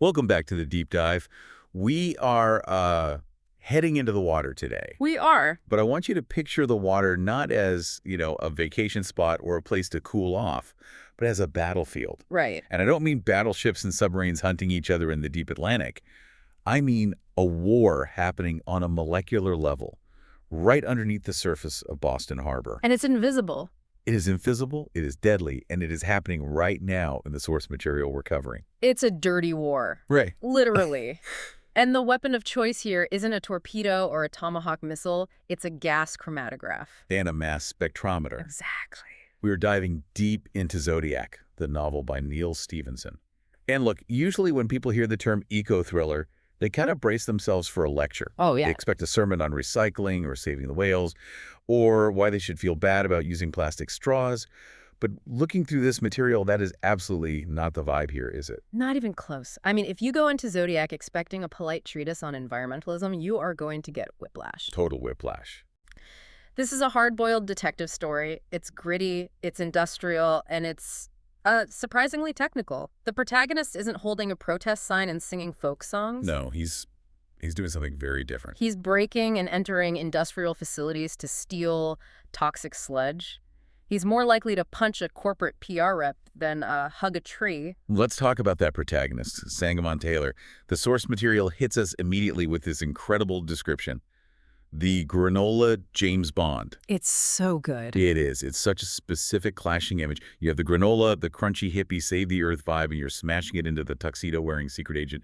Welcome back to the deep dive. We are heading into the water today. We are. But I want you to picture the water not as, a vacation spot or a place to cool off, but as a battlefield. Right. And I don't mean battleships and submarines hunting each other in the deep Atlantic. I mean a war happening on a molecular level, right underneath the surface of Boston Harbor. And it's invisible. It is invisible, it is deadly, and it is happening right now in the source material we're covering. It's a dirty war. Right. Literally. And the weapon of choice here isn't a torpedo or a Tomahawk missile. It's a gas chromatograph. And a mass spectrometer. Exactly. We are diving deep into Zodiac, the novel by Neal Stephenson. And look, usually when people hear the term eco-thriller, they kind of brace themselves for a lecture. Oh, yeah. They expect a sermon on recycling or saving the whales, or why they should feel bad about using plastic straws. But looking through this material, that is absolutely not the vibe here, is it? Not even close. I mean, if you go into Zodiac expecting a polite treatise on environmentalism, you are going to get whiplash. Total whiplash. This is a hard-boiled detective story. It's gritty, it's industrial, and it's surprisingly technical. The protagonist isn't holding a protest sign and singing folk songs. No, he's doing something very different. He's breaking and entering industrial facilities to steal toxic sludge. He's more likely to punch a corporate PR rep than hug a tree. Let's talk about that protagonist, Sangamon Taylor. The source material hits us immediately with this incredible description. The granola James Bond. It's so good. It is. It's such a specific clashing image. You have the granola, the crunchy hippie save the earth vibe, and you're smashing it into the tuxedo-wearing secret agent.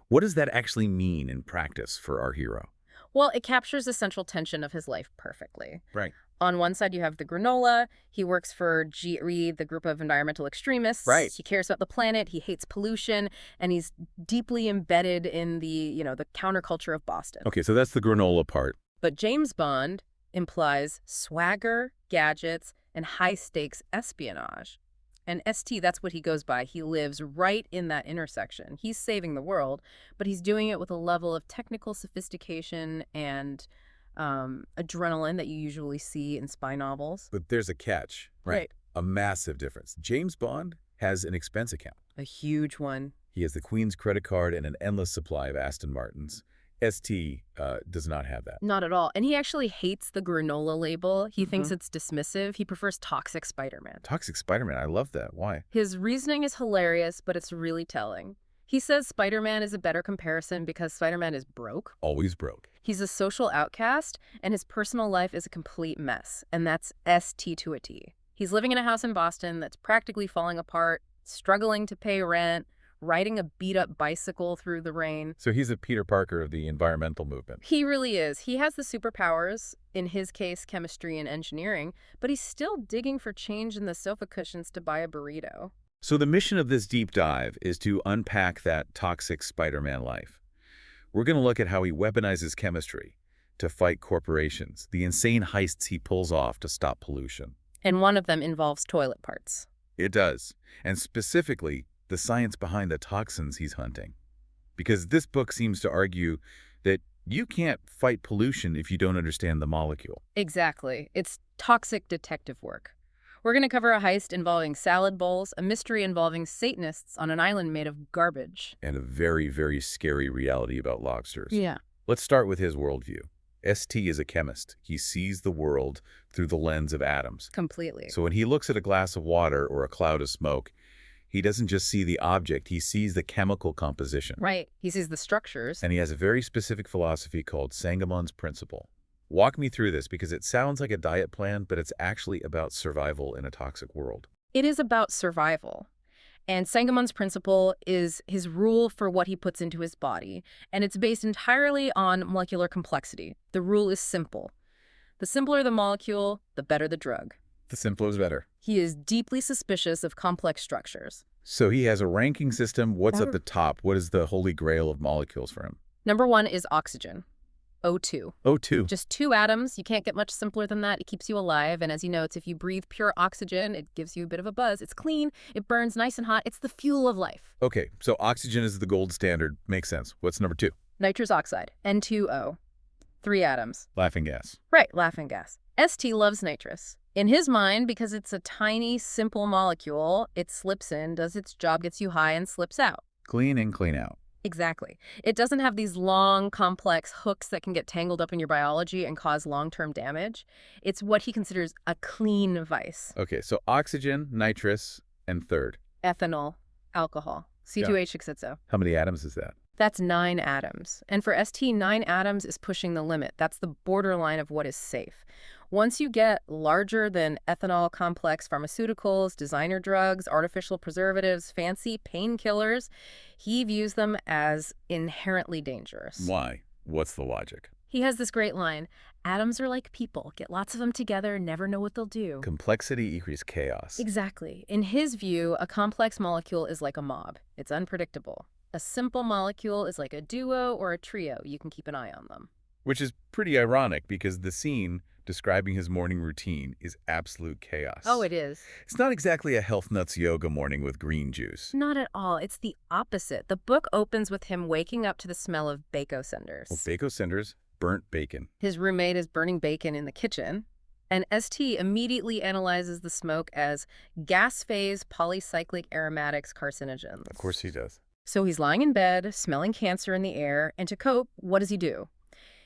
What does that actually mean in practice for our hero? Well, it captures the central tension of his life perfectly. Right. On one side, you have the granola. He works for GRE, the group of environmental extremists. Right. He cares about the planet. He hates pollution. And he's deeply embedded in the counterculture of Boston. Okay, so that's the granola part. But James Bond implies swagger, gadgets, and high-stakes espionage. And ST, that's what he goes by. He lives right in that intersection. He's saving the world, but he's doing it with a level of technical sophistication and adrenaline that you usually see in spy novels. But there's a catch, Right. A massive difference. James Bond has an expense account. A huge one. He has the Queen's credit card and an endless supply of Aston Martins. ST does not have that. Not at all. And he actually hates the granola label. He thinks it's dismissive. He prefers Toxic Spider-Man. Toxic Spider-Man, I love that. Why? His reasoning is hilarious, but it's really telling. He says Spider-Man is a better comparison because Spider-Man is broke. Always broke. He's a social outcast, and his personal life is a complete mess. And that's ST to a T. He's living in a house in Boston that's practically falling apart, struggling to pay rent, riding a beat-up bicycle through the rain. So he's a Peter Parker of the environmental movement. He really is. He has the superpowers, in his case, chemistry and engineering, but he's still digging for change in the sofa cushions to buy a burrito. So the mission of this deep dive is to unpack that toxic Spider-Man life. We're going to look at how he weaponizes chemistry to fight corporations, the insane heists he pulls off to stop pollution. And one of them involves toilet parts. It does. And specifically, the science behind the toxins he's hunting. Because this book seems to argue that you can't fight pollution if you don't understand the molecule. Exactly. It's toxic detective work. We're going to cover a heist involving salad bowls, a mystery involving Satanists on an island made of garbage. And a very, very scary reality about lobsters. Yeah. Let's start with his worldview. ST is a chemist. He sees the world through the lens of atoms. Completely. So when he looks at a glass of water or a cloud of smoke, he doesn't just see the object, he sees the chemical composition. Right. He sees the structures. And he has a very specific philosophy called Sangamon's principle. Walk me through this because it sounds like a diet plan, but it's actually about survival in a toxic world. It is about survival. And Sangamon's principle is his rule for what he puts into his body, and it's based entirely on molecular complexity. The rule is simple. The simpler the molecule, the better the drug. The simpler is better. He is deeply suspicious of complex structures. So he has a ranking system. What's at the top? What is the holy grail of molecules for him? Number one is oxygen. O2. O2. Just 2 atoms. You can't get much simpler than that. It keeps you alive. And as you know, it's if you breathe pure oxygen, it gives you a bit of a buzz. It's clean. It burns nice and hot. It's the fuel of life. Okay, so oxygen is the gold standard. Makes sense. What's number 2? Nitrous oxide. N2O. 3 atoms. Laughing gas. Right, laughing gas. ST loves nitrous. In his mind, because it's a tiny, simple molecule, it slips in, does its job, gets you high, and slips out. Clean in, clean out. Exactly. It doesn't have these long, complex hooks that can get tangled up in your biology and cause long-term damage. It's what he considers a clean vice. Okay, so oxygen, nitrous, and third. Ethanol, alcohol, Yeah. C2H6O. How many atoms is that? That's 9 atoms. And for ST, 9 atoms is pushing the limit. That's the borderline of what is safe. Once you get larger than ethanol complex pharmaceuticals, designer drugs, artificial preservatives, fancy painkillers, he views them as inherently dangerous. Why? What's the logic? He has this great line, atoms are like people. Get lots of them together, never know what they'll do. Complexity equals chaos. Exactly. In his view, a complex molecule is like a mob. It's unpredictable. A simple molecule is like a duo or a trio. You can keep an eye on them. Which is pretty ironic because the scene describing his morning routine is absolute chaos. Oh, it is. It's not exactly a health nuts yoga morning with green juice. Not at all. It's the opposite. The book opens with him waking up to the smell of Basco cinders. Well, Basco cinders, burnt bacon. His roommate is burning bacon in the kitchen, and ST immediately analyzes the smoke as gas phase polycyclic aromatics carcinogens. Of course he does. So he's lying in bed, smelling cancer in the air, and to cope, what does he do?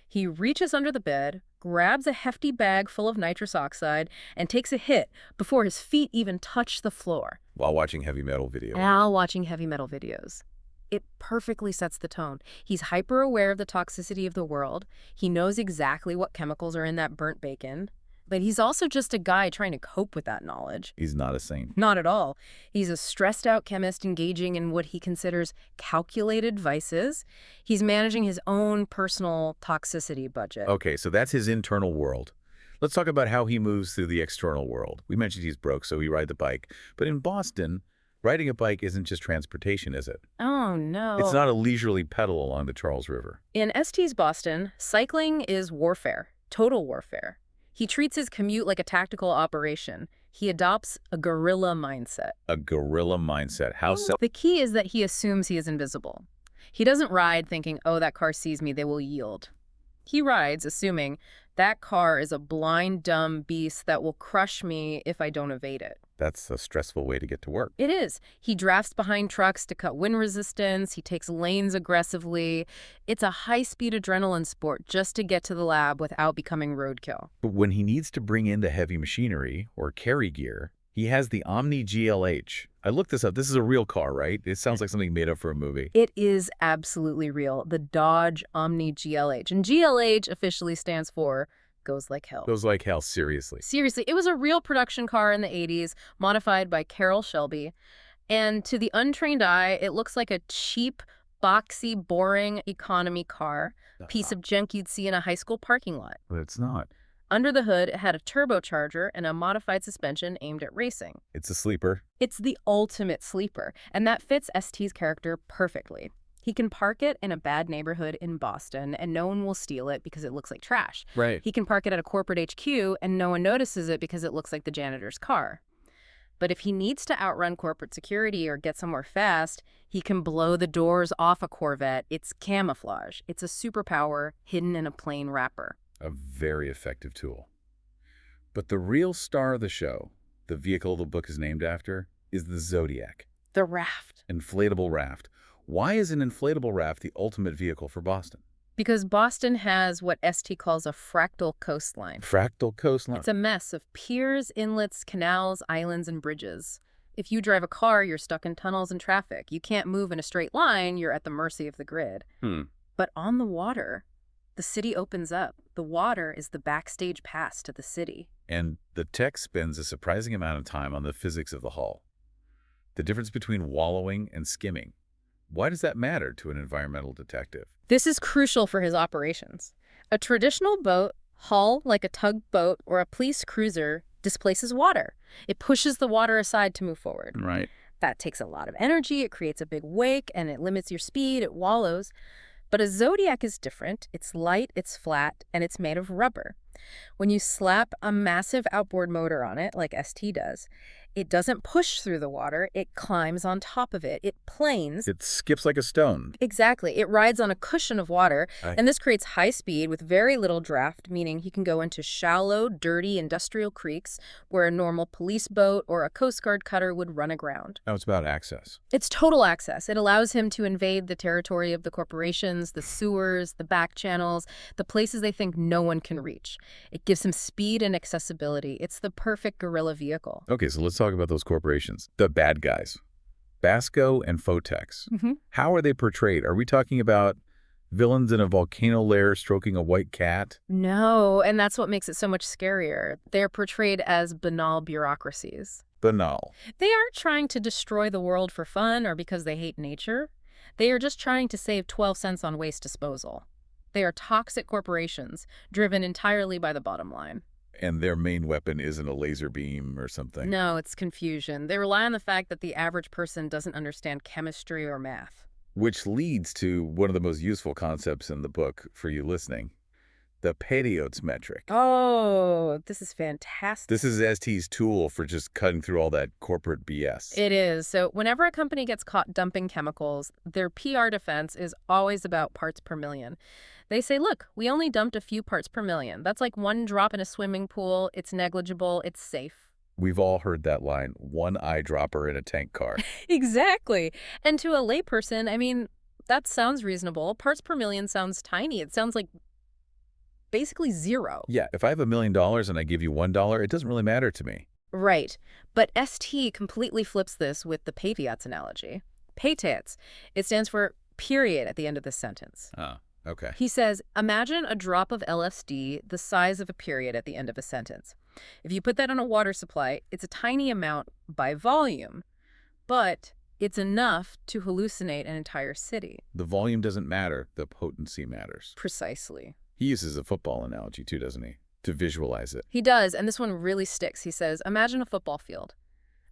He reaches under the bed, grabs a hefty bag full of nitrous oxide, and takes a hit before his feet even touch the floor. While watching heavy metal videos. While watching heavy metal videos. It perfectly sets the tone. He's hyper-aware of the toxicity of the world. He knows exactly what chemicals are in that burnt bacon. But he's also just a guy trying to cope with that knowledge. He's not a saint. Not at all. He's a stressed-out chemist engaging in what he considers calculated vices. He's managing his own personal toxicity budget. Okay, so that's his internal world. Let's talk about how he moves through the external world. We mentioned he's broke, so he rides the bike. But in Boston, riding a bike isn't just transportation, is it? Oh, no. It's not a leisurely pedal along the Charles River. In ST's Boston, cycling is warfare, total warfare. He treats his commute like a tactical operation. He adopts a guerrilla mindset. A guerrilla mindset. How so? The key is that he assumes he is invisible. He doesn't ride thinking, oh, that car sees me, they will yield. He rides assuming that car is a blind, dumb beast that will crush me if I don't evade it. That's a stressful way to get to work. It is. He drafts behind trucks to cut wind resistance. He takes lanes aggressively. It's a high-speed adrenaline sport just to get to the lab without becoming roadkill. But when he needs to bring in the heavy machinery or carry gear, he has the Omni GLH. I looked this up. This is a real car, right? It sounds like something made up for a movie. It is absolutely real. The Dodge Omni GLH. And GLH officially stands for Goes Like Hell. Goes like hell, seriously. Seriously, it was a real production car in the 80s, modified by Carroll Shelby. And to the untrained eye, it looks like a cheap, boxy, boring economy car. Piece of junk you'd see in a high school parking lot. But it's not. Under the hood, it had a turbocharger and a modified suspension aimed at racing. It's a sleeper. It's the ultimate sleeper, and that fits ST's character perfectly. He can park it in a bad neighborhood in Boston, and no one will steal it because it looks like trash. Right. He can park it at a corporate HQ, and no one notices it because it looks like the janitor's car. But if he needs to outrun corporate security or get somewhere fast, he can blow the doors off a Corvette. It's camouflage. It's a superpower hidden in a plain wrapper. A very effective tool. But the real star of the show, the vehicle the book is named after, is the Zodiac. The raft. Inflatable raft. Why is an inflatable raft the ultimate vehicle for Boston? Because Boston has what ST calls a fractal coastline. Fractal coastline. It's a mess of piers, inlets, canals, islands, and bridges. If you drive a car, you're stuck in tunnels and traffic. You can't move in a straight line. You're at the mercy of the grid. But on the water, the city opens up. The water is the backstage pass to the city. And the text spends a surprising amount of time on the physics of the hull. The difference between wallowing and skimming. Why does that matter to an environmental detective? This is crucial for his operations. A traditional boat, hull like a tugboat or a police cruiser, displaces water. It pushes the water aside to move forward. Right. That takes a lot of energy, it creates a big wake, and it limits your speed, it wallows. But a Zodiac is different. It's light, it's flat, and it's made of rubber. When you slap a massive outboard motor on it, like ST does, It doesn't push through the water. It climbs on top of it. It planes. It skips like a stone. Exactly. It rides on a cushion of water, I- and this creates high speed with very little draft, meaning he can go into shallow, dirty industrial creeks where a normal police boat or a Coast Guard cutter would run aground. Now it's about access. It's total access. It allows him to invade the territory of the corporations, the sewers, the back channels, the places they think no one can reach. It gives him speed and accessibility. It's the perfect guerrilla vehicle. Okay, so let's talk about those corporations. The bad guys. Basco and Fotex. How are they portrayed? Are we talking about villains in a volcano lair stroking a white cat? No, and that's what makes it so much scarier. They're portrayed as banal bureaucracies. Banal. They aren't trying to destroy the world for fun or because they hate nature. They are just trying to save 12 cents on waste disposal. They are toxic corporations, driven entirely by the bottom line. And their main weapon isn't a laser beam or something. No, it's confusion. They rely on the fact that the average person doesn't understand chemistry or math. Which leads to one of the most useful concepts in the book for you listening, the Periods metric. Oh, this is fantastic. This is ST's tool for just cutting through all that corporate BS. It is. So whenever a company gets caught dumping chemicals, their PR defense is always about parts per million. They say, look, we only dumped a few parts per million. That's like one drop in a swimming pool. It's negligible. It's safe. We've all heard that line, one eyedropper in a tank car. Exactly. And to a layperson, I mean, that sounds reasonable. Parts per million sounds tiny. It sounds like basically zero. Yeah, if I have $1 million and I give you $1, it doesn't really matter to me. Right. But ST completely flips this with the Patriots analogy. Patriots. It stands for period at the end of the sentence. Oh, okay. He says, imagine a drop of LSD the size of a period at the end of a sentence. If you put that on a water supply, it's a tiny amount by volume, but it's enough to hallucinate an entire city. The volume doesn't matter. The potency matters. Precisely. He uses a football analogy too, doesn't he? To visualize it. He does, and this one really sticks. He says, imagine a football field.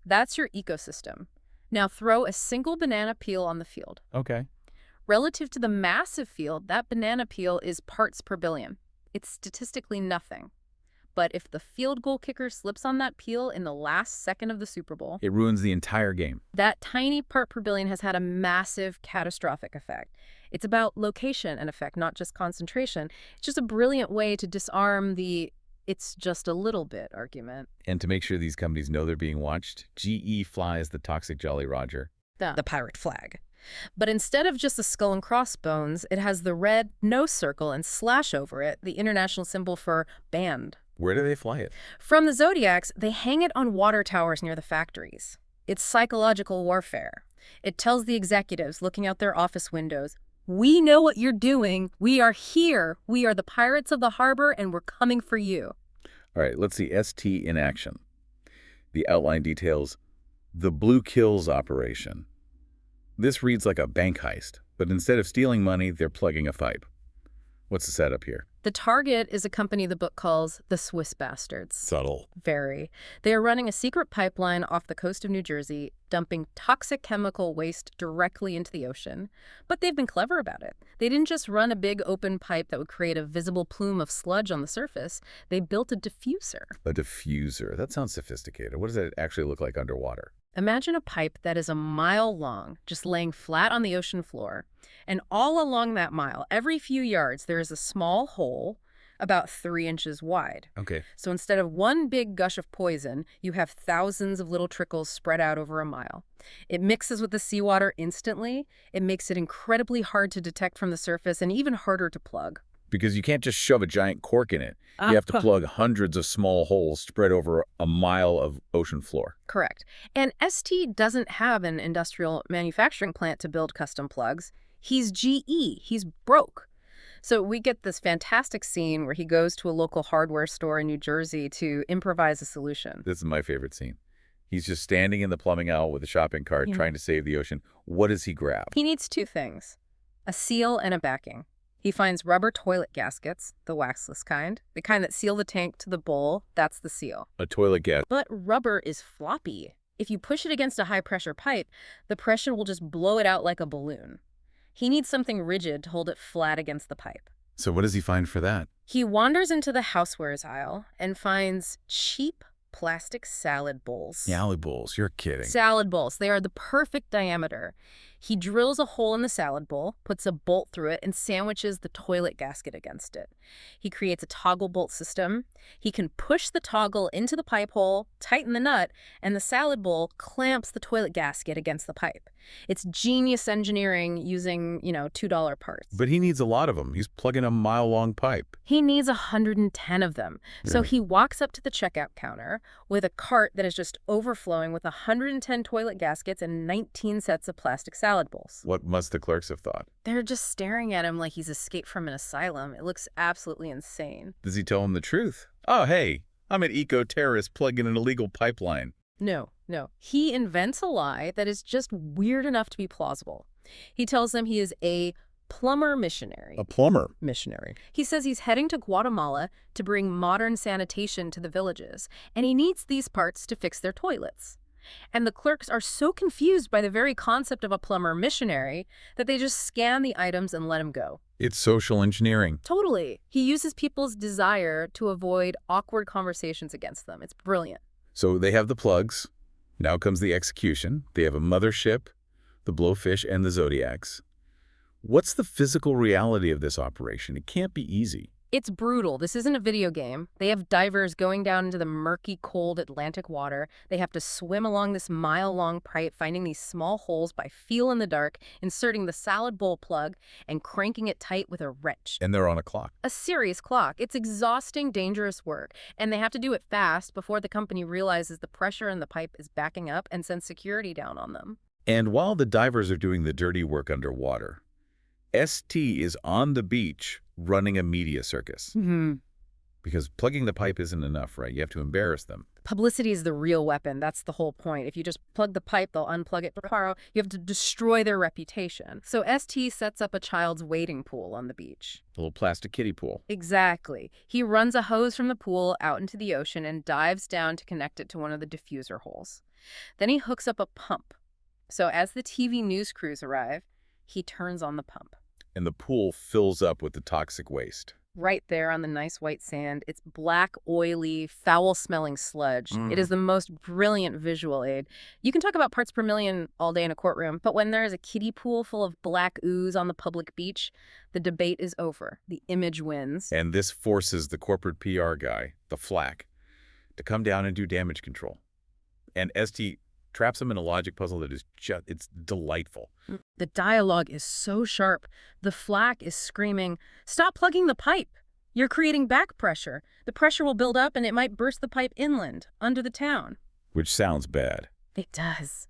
That's your ecosystem. Now throw a single banana peel on the field. Okay. Relative to the massive field, that banana peel is parts per billion. It's statistically nothing. But if the field goal kicker slips on that peel in the last second of the Super Bowl, It ruins the entire game. that tiny part per billion has had a massive catastrophic effect. It's about location and effect, not just concentration. It's just a brilliant way to disarm the "it's just a little bit" argument. And to make sure these companies know they're being watched, GE flies the toxic Jolly Roger. The pirate flag. But instead of just the skull and crossbones, it has the red no circle and slash over it, the international symbol for banned. Where do they fly it? From the Zodiacs, they hang it on water towers near the factories. It's psychological warfare. It tells the executives looking out their office windows, we know what you're doing. We are here. We are the pirates of the harbor, and we're coming for you. All right, let's see ST in action. The outline details the Blue Kills operation. This reads like a bank heist, but instead of stealing money, they're plugging a pipe. What's the setup here? The target is a company the book calls the Swiss Bastards. Subtle. Very. They are running a secret pipeline off the coast of New Jersey, dumping toxic chemical waste directly into the ocean. But they've been clever about it. They didn't just run a big open pipe that would create a visible plume of sludge on the surface. They built a diffuser. A diffuser. That sounds sophisticated. What does that actually look like underwater? Imagine a pipe that is a mile long, just laying flat on the ocean floor. And all along that mile, every few yards, there is a small hole about 3 inches wide. Okay. So instead of one big gush of poison, you have thousands of little trickles spread out over a mile. It mixes with the seawater instantly. It makes it incredibly hard to detect from the surface and even harder to plug. Because you can't just shove a giant cork in it. You have to plug hundreds of small holes spread over a mile of ocean floor. Correct. And ST doesn't have an industrial manufacturing plant to build custom plugs. He's GE. He's broke. So we get this fantastic scene where he goes to a local hardware store in New Jersey to improvise a solution. This is my favorite scene. He's just standing in the plumbing aisle with a shopping cart trying to save the ocean. What does he grab? He needs 2 things, a seal and a backing. He finds rubber toilet gaskets, the waxless kind, the kind that seal the tank to the bowl. That's the seal. A toilet gas. But rubber is floppy. If you push it against a high-pressure pipe, the pressure will just blow it out like a balloon. He needs something rigid to hold it flat against the pipe. So what does he find for that? He wanders into the housewares aisle and finds cheap Plastic salad bowls. Salad bowls, you're kidding. Salad bowls. They are the perfect diameter. He drills a hole in the salad bowl, puts a bolt through it, and sandwiches the toilet gasket against it. He creates a toggle bolt system. He can push the toggle into the pipe hole, tighten the nut, and the salad bowl clamps the toilet gasket against the pipe. It's genius engineering using, $2 parts. But he needs a lot of them. He's plugging a mile-long pipe. He needs 110 of them. So he walks up to the checkout counter with a cart that is just overflowing with 110 toilet gaskets and 19 sets of plastic salad bowls. What must the clerks have thought? They're just staring at him like he's escaped from an asylum. It looks absolutely insane. Does he tell them the truth? Oh, hey, I'm an eco-terrorist plugging an illegal pipeline. No. He invents a lie that is just weird enough to be plausible. He tells them he is a plumber missionary. A plumber missionary. He says he's heading to Guatemala to bring modern sanitation to the villages, and he needs these parts to fix their toilets. And the clerks are so confused by the very concept of a plumber missionary that they just scan the items and let him go. It's social engineering. Totally. He uses people's desire to avoid awkward conversations against them. It's brilliant. So they have the plugs. Now comes the execution. They have a mothership, the Blowfish, and the Zodiacs. What's the physical reality of this operation? It can't be easy. It's brutal. This isn't a video game. They have divers going down into the murky, cold Atlantic water. They have to swim along this mile-long pipe, finding these small holes by feel in the dark, inserting the salad bowl plug, and cranking it tight with a wrench. And they're on a clock. A serious clock. It's exhausting, dangerous work. And they have to do it fast before the company realizes the pressure in the pipe is backing up and sends security down on them. And while the divers are doing the dirty work underwater, ST is on the beach running a media circus. Because plugging the pipe isn't enough, right? You have to embarrass them. Publicity is the real weapon. That's the whole point. If you just plug the pipe, they'll unplug it. You have to destroy their reputation. So ST sets up a child's wading pool on the beach. A little plastic kiddie pool. Exactly. He runs a hose from the pool out into the ocean and dives down to connect it to one of the diffuser holes. Then he hooks up a pump. So as the TV news crews arrive, he turns on the pump. And the pool fills up with the toxic waste. Right there on the nice white sand, it's black, oily, foul-smelling sludge. It is the most brilliant visual aid. You can talk about parts per million all day in a courtroom, but when there is a kiddie pool full of black ooze on the public beach, the debate is over. The image wins. And this forces the corporate PR guy, the Flack, to come down and do damage control. And ST traps him in a logic puzzle that is just, it's delightful. The dialogue is so sharp. The Flack is screaming, "Stop plugging the pipe. You're creating back pressure. The pressure will build up and it might burst the pipe inland, under the town." Which sounds bad. It does.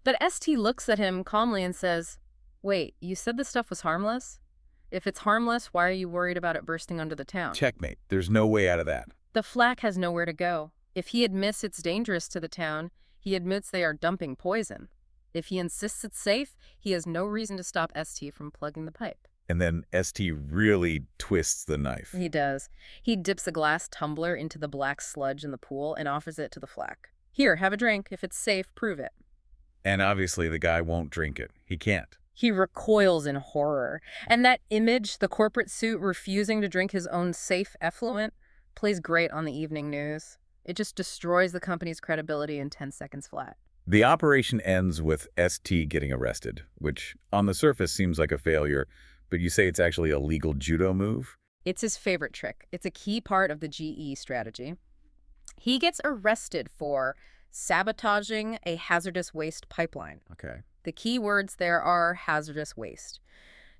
But ST looks at him calmly and says, "Wait, you said this stuff was harmless? If it's harmless, why are you worried about it bursting under the town?" Checkmate. There's no way out of that. The Flack has nowhere to go. If he admits it's dangerous to the town, he admits they are dumping poison. If he insists it's safe, he has no reason to stop ST from plugging the pipe. And then ST really twists the knife. He does. He dips a glass tumbler into the black sludge in the pool and offers it to the Flack. "Here, have a drink. If it's safe, prove it." And obviously the guy won't drink it. He can't. He recoils in horror. And that image, the corporate suit refusing to drink his own safe effluent, plays great on the evening news. It just destroys the company's credibility in 10 seconds flat. The operation ends with ST getting arrested, which on the surface seems like a failure, but you say it's actually a legal judo move? It's his favorite trick. It's a key part of the GE strategy. He gets arrested for sabotaging a hazardous waste pipeline. Okay. The key words there are hazardous waste.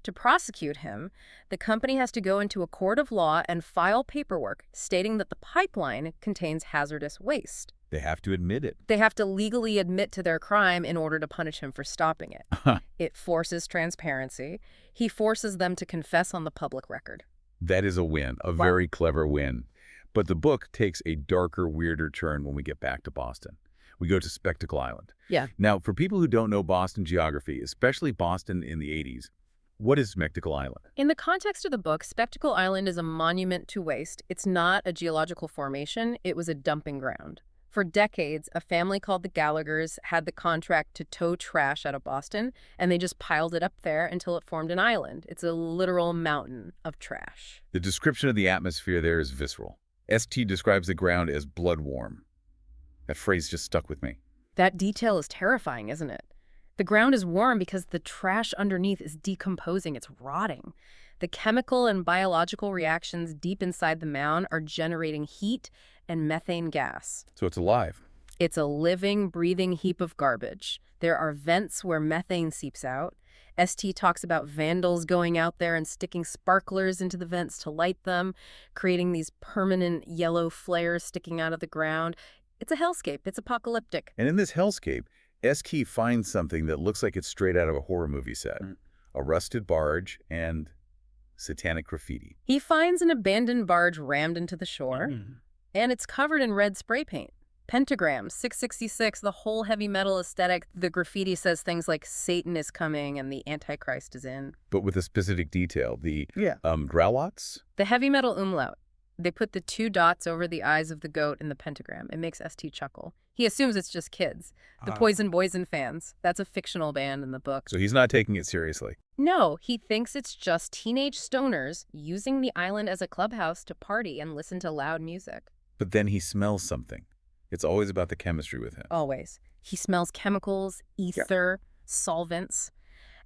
To prosecute him, the company has to go into a court of law and file paperwork stating that the pipeline contains hazardous waste. They have to admit it. They have to legally admit to their crime in order to punish him for stopping it. It forces transparency. He forces them to confess on the public record. That is a win, a very clever win. But the book takes a darker, weirder turn when we get back to Boston. We go to Spectacle Island. Yeah. Now, for people who don't know Boston geography, especially Boston in the 80s, what is Spectacle Island? In the context of the book, Spectacle Island is a monument to waste. It's not a geological formation. It was a dumping ground. For decades, a family called the Gallaghers had the contract to tow trash out of Boston, and they just piled it up there until it formed an island. It's a literal mountain of trash. The description of the atmosphere there is visceral. ST describes the ground as blood warm. That phrase just stuck with me. That detail is terrifying, isn't it? The ground is warm because the trash underneath is decomposing. It's rotting. The chemical and biological reactions deep inside the mound are generating heat and methane gas. So it's alive. It's a living, breathing heap of garbage. There are vents where methane seeps out. ST talks about vandals going out there and sticking sparklers into the vents to light them, creating these permanent yellow flares sticking out of the ground. It's a hellscape. It's apocalyptic. And in this hellscape, ST finds something that looks like it's straight out of a horror movie set. A rusted barge and satanic graffiti. He finds an abandoned barge rammed into the shore, and it's covered in red spray paint. Pentagrams, 666, the whole heavy metal aesthetic. The graffiti says things like Satan is coming and the Antichrist is in. But with a specific detail, the growlats? The heavy metal umlaut. They put the 2 dots over the eyes of the goat in the pentagram. It makes ST chuckle. He assumes it's just kids. The Poison Boysen fans. That's a fictional band in the book. So he's not taking it seriously. No, he thinks it's just teenage stoners using the island as a clubhouse to party and listen to loud music. But then he smells something. It's always about the chemistry with him. Always. He smells chemicals, ether, solvents.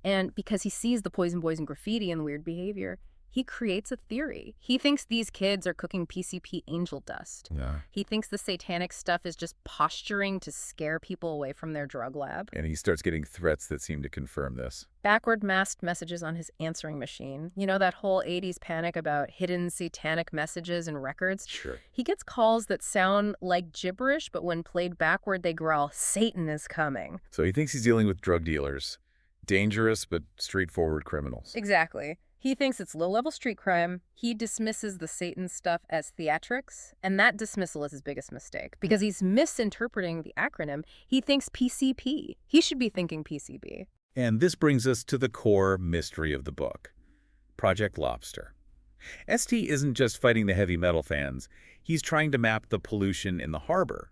And because he sees the Poison Boysen graffiti and the weird behavior, he creates a theory. He thinks these kids are cooking PCP angel dust. Yeah. He thinks the satanic stuff is just posturing to scare people away from their drug lab. And he starts getting threats that seem to confirm this. Backward masked messages on his answering machine. You know that whole 80s panic about hidden satanic messages and records? Sure. He gets calls that sound like gibberish, but when played backward, they growl, "Satan is coming." So he thinks he's dealing with drug dealers. Dangerous but straightforward criminals. Exactly. He thinks it's low-level street crime. He dismisses the Satan stuff as theatrics, and that dismissal is his biggest mistake because he's misinterpreting the acronym. He thinks PCP. He should be thinking PCB. And this brings us to the core mystery of the book, Project Lobster. ST isn't just fighting the heavy metal fans. He's trying to map the pollution in the harbor.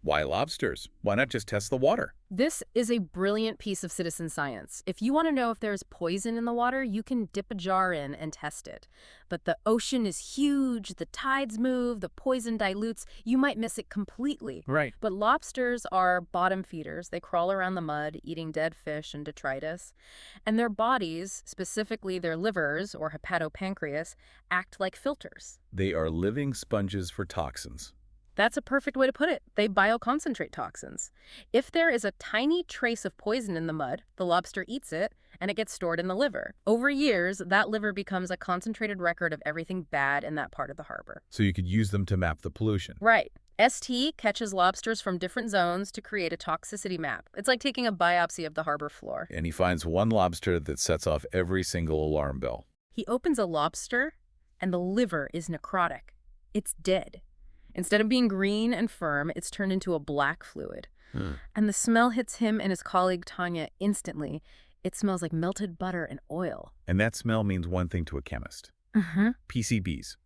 Why lobsters? Why not just test the water? This is a brilliant piece of citizen science. If you want to know if there's poison in the water, you can dip a jar in and test it. But the ocean is huge, the tides move, the poison dilutes, you might miss it completely. Right. But lobsters are bottom feeders. They crawl around the mud, eating dead fish and detritus. And their bodies, specifically their livers or hepatopancreas, act like filters. They are living sponges for toxins. That's a perfect way to put it. They bioconcentrate toxins. If there is a tiny trace of poison in the mud, the lobster eats it, and it gets stored in the liver. Over years, that liver becomes a concentrated record of everything bad in that part of the harbor. So you could use them to map the pollution. Right. ST catches lobsters from different zones to create a toxicity map. It's like taking a biopsy of the harbor floor. And he finds one lobster that sets off every single alarm bell. He opens a lobster, and the liver is necrotic. It's dead. Instead of being green and firm, it's turned into a black fluid. And the smell hits him and his colleague Tanya instantly. It smells like melted butter and oil. And that smell means one thing to a chemist. PCBs,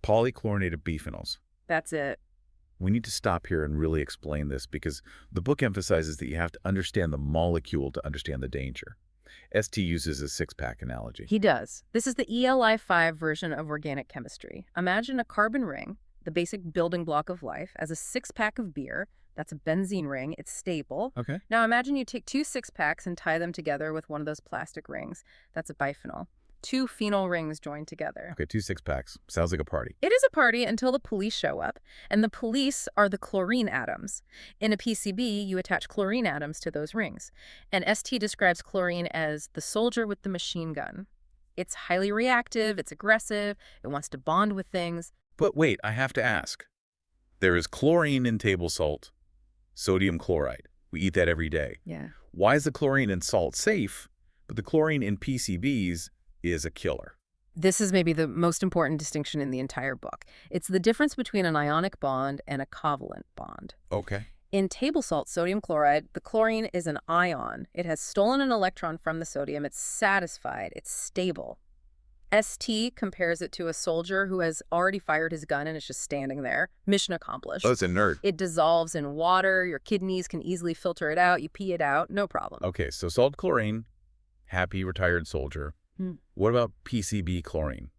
polychlorinated biphenyls. That's it. We need to stop here and really explain this because the book emphasizes that you have to understand the molecule to understand the danger. ST uses a six-pack analogy. He does. This is the ELI5 version of organic chemistry. Imagine a carbon ring, the basic building block of life, as a six-pack of beer. That's a benzene ring. It's stable. Okay. Now imagine you take 2 six-packs and tie them together with one of those plastic rings. That's a biphenyl. 2 phenol rings joined together. Okay, 2 six-packs. Sounds like a party. It is a party until the police show up, and the police are the chlorine atoms. In a PCB, you attach chlorine atoms to those rings. And ST describes chlorine as the soldier with the machine gun. It's highly reactive, it's aggressive, it wants to bond with things. But wait, I have to ask. There is chlorine in table salt, sodium chloride. We eat that every day. Yeah. Why is the chlorine in salt safe, but the chlorine in PCBs is a killer? This is maybe the most important distinction in the entire book. It's the difference between an ionic bond and a covalent bond. Okay. In table salt sodium chloride, the chlorine is an ion. It has stolen an electron from the sodium. It's satisfied. It's stable. ST compares it to a soldier who has already fired his gun and is just standing there. Mission accomplished. Oh, it's inert. It dissolves in water. Your kidneys can easily filter it out. You pee it out. No problem. Okay, so salt chlorine, happy retired soldier. What about PCB chlorine?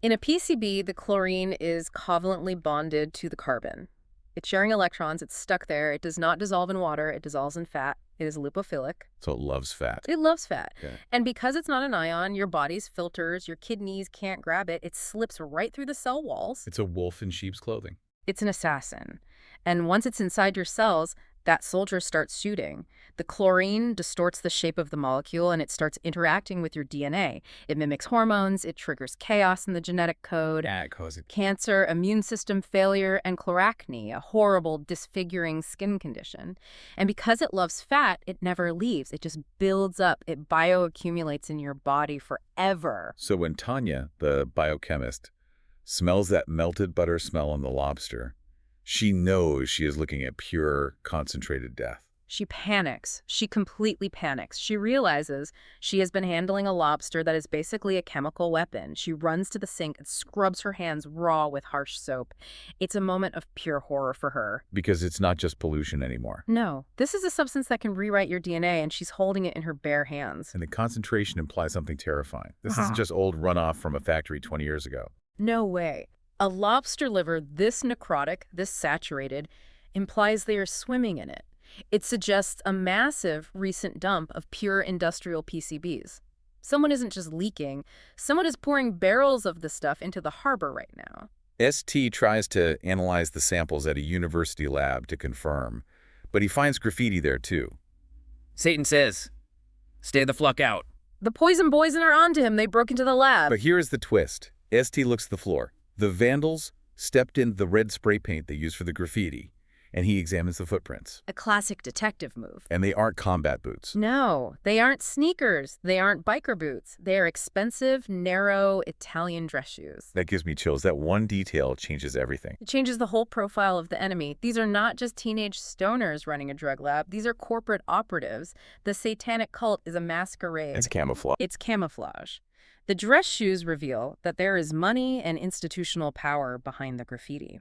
In a PCB, the chlorine is covalently bonded to the carbon. It's sharing electrons. It's stuck there. It does not dissolve in water. It dissolves in fat. It is lipophilic. So it loves fat. It loves fat. Okay. And because it's not an ion, your body's filters, your kidneys can't grab it. It slips right through the cell walls. It's a wolf in sheep's clothing. It's an assassin. And once it's inside your cells, that soldier starts shooting. The chlorine distorts the shape of the molecule and it starts interacting with your DNA. It mimics hormones, it triggers chaos in the genetic code. Yeah, it causes Cancer, immune system failure, and chloracne, a horrible, disfiguring skin condition. And because it loves fat, it never leaves. It just builds up. It bioaccumulates in your body forever. So when Tanya, the biochemist, smells that melted butter smell on the lobster, she knows she is looking at pure, concentrated death. She panics. She completely panics. She realizes she has been handling a lobster that is basically a chemical weapon. She runs to the sink and scrubs her hands raw with harsh soap. It's a moment of pure horror for her. Because it's not just pollution anymore. No, this is a substance that can rewrite your DNA, and she's holding it in her bare hands. And the concentration implies something terrifying. This isn't just old runoff from a factory 20 years ago. No way. A lobster liver this necrotic, this saturated, implies they are swimming in it. It suggests a massive recent dump of pure industrial PCBs. Someone isn't just leaking. Someone is pouring barrels of the stuff into the harbor right now. ST tries to analyze the samples at a university lab to confirm, but he finds graffiti there too. Satan says, "Stay the fluck out." The poison boys are onto him. They broke into the lab. But here is the twist. ST looks at the floor. The vandals stepped in the red spray paint they used for the graffiti, and he examines the footprints. A classic detective move. And they aren't combat boots. No, they aren't sneakers. They aren't biker boots. They are expensive, narrow Italian dress shoes. That gives me chills. That one detail changes everything. It changes the whole profile of the enemy. These are not just teenage stoners running a drug lab. These are corporate operatives. The satanic cult is a masquerade. It's camouflage. It's camouflage. The dress shoes reveal that there is money and institutional power behind the graffiti.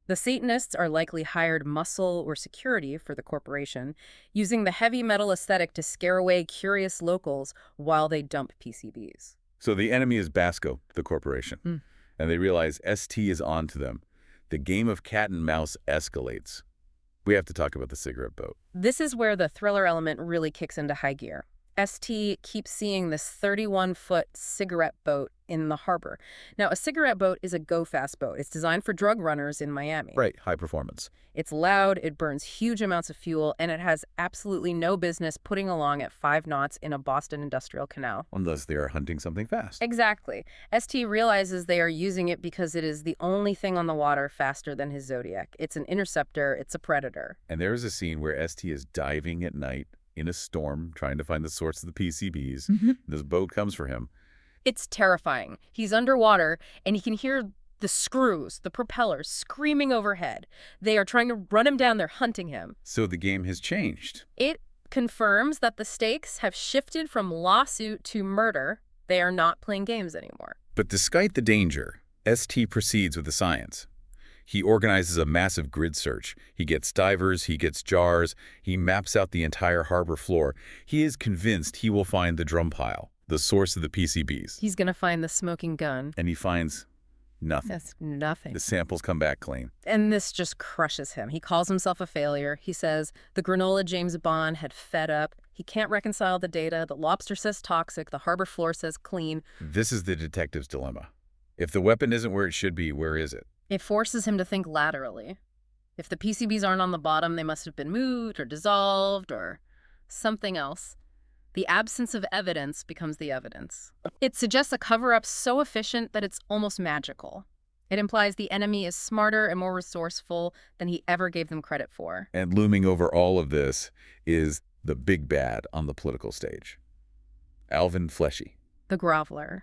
The Satanists are likely hired muscle or security for the corporation, using the heavy metal aesthetic to scare away curious locals while they dump PCBs. So the enemy is Basco, the corporation, and they realize ST is on to them. The game of cat and mouse escalates. We have to talk about the cigarette boat. This is where the thriller element really kicks into high gear. ST keeps seeing this 31-foot cigarette boat in the harbor. Now, a cigarette boat is a go-fast boat. It's designed for drug runners in Miami. Right, high performance. It's loud, it burns huge amounts of fuel, and it has absolutely no business putting along at 5 knots in a Boston industrial canal. Unless they are hunting something fast. Exactly. ST realizes they are using it because it is the only thing on the water faster than his Zodiac. It's an interceptor, it's a predator. And there is a scene where ST is diving at night in a storm, trying to find the source of the PCBs. This boat comes for him. It's terrifying. He's underwater, and he can hear the screws, the propellers, screaming overhead. They are trying to run him down. They're hunting him. So the game has changed. It confirms that the stakes have shifted from lawsuit to murder. They are not playing games anymore. But despite the danger, ST proceeds with the science. He organizes a massive grid search. He gets divers, he gets jars, he maps out the entire harbor floor. He is convinced he will find the drum pile, the source of the PCBs. He's going to find the smoking gun. And he finds nothing. That's nothing. The samples come back clean. And this just crushes him. He calls himself a failure. He says the granola James Bond had fed up. He can't reconcile the data. The lobster says toxic. The harbor floor says clean. This is the detective's dilemma. If the weapon isn't where it should be, where is it? It forces him to think laterally. If the PCBs aren't on the bottom, they must have been moved or dissolved or something else. The absence of evidence becomes the evidence. It suggests a cover-up so efficient that it's almost magical. It implies the enemy is smarter and more resourceful than he ever gave them credit for. And looming over all of this is the big bad on the political stage. Alvin Fleshy. The groveler.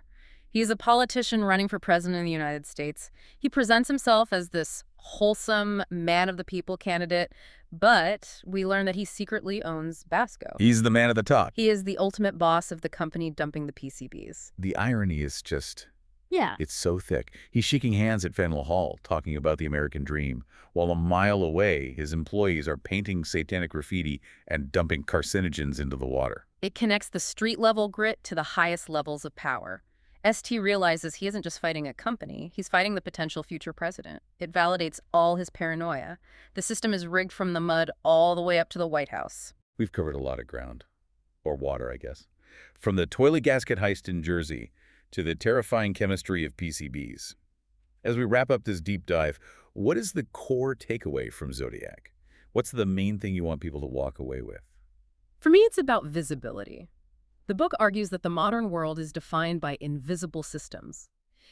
He's a politician running for president of the United States. He presents himself as this wholesome, man-of-the-people candidate, but we learn that he secretly owns Basco. He's the man at the top. He is the ultimate boss of the company dumping the PCBs. The irony is just... Yeah. It's so thick. He's shaking hands at Faneuil Hall, talking about the American dream, while a mile away, his employees are painting satanic graffiti and dumping carcinogens into the water. It connects the street-level grit to the highest levels of power. ST realizes he isn't just fighting a company, he's fighting the potential future president. It validates all his paranoia. The system is rigged from the mud all the way up to the White House. We've covered a lot of ground. Or water, I guess. From the toilet gasket heist in Jersey to the terrifying chemistry of PCBs. As we wrap up this deep dive, what is the core takeaway from Zodiac? What's the main thing you want people to walk away with? For me, it's about visibility. The book argues that the modern world is defined by invisible systems.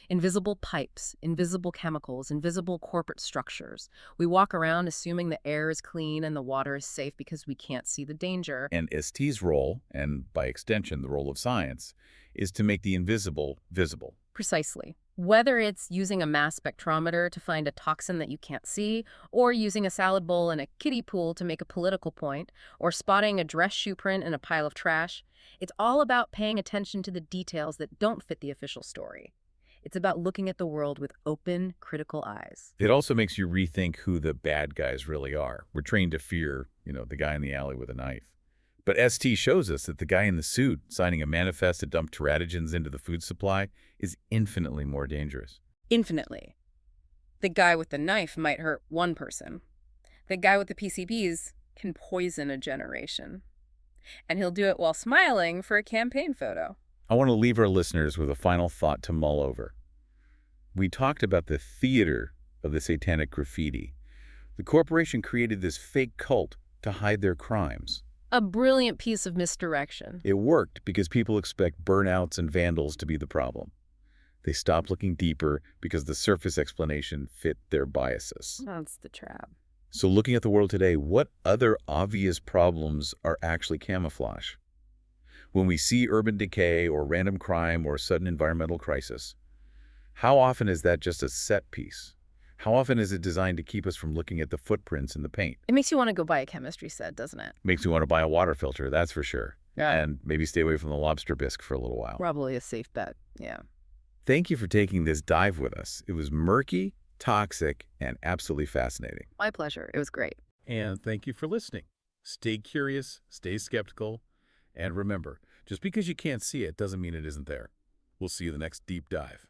Invisible pipes, invisible chemicals, invisible corporate structures. We walk around assuming the air is clean and the water is safe because we can't see the danger. And ST's role, and by extension the role of science, is to make the invisible visible. Precisely. Whether it's using a mass spectrometer to find a toxin that you can't see, or using a salad bowl in a kiddie pool to make a political point, or spotting a dress shoe print in a pile of trash, it's all about paying attention to the details that don't fit the official story. It's about looking at the world with open, critical eyes. It also makes you rethink who the bad guys really are. We're trained to fear, the guy in the alley with a knife. But ST shows us that the guy in the suit signing a manifest to dump teratogens into the food supply is infinitely more dangerous. Infinitely. The guy with the knife might hurt one person. The guy with the PCBs can poison a generation. And he'll do it while smiling for a campaign photo. I want to leave our listeners with a final thought to mull over. We talked about the theater of the satanic graffiti. The corporation created this fake cult to hide their crimes. A brilliant piece of misdirection. It worked because people expect burnouts and vandals to be the problem. They stopped looking deeper because the surface explanation fit their biases. That's the trap. So looking at the world today, what other obvious problems are actually camouflage? When we see urban decay or random crime or sudden environmental crisis, how often is that just a set piece? How often is it designed to keep us from looking at the footprints in the paint? It makes you want to go buy a chemistry set, doesn't it? Makes me want to buy a water filter, that's for sure. Yeah. And maybe stay away from the lobster bisque for a little while. Probably a safe bet, yeah. Thank you for taking this dive with us. It was murky, toxic, and absolutely fascinating. My pleasure. It was great. And thank you for listening. Stay curious, stay skeptical, and remember, just because you can't see it doesn't mean it isn't there. We'll see you in the next deep dive.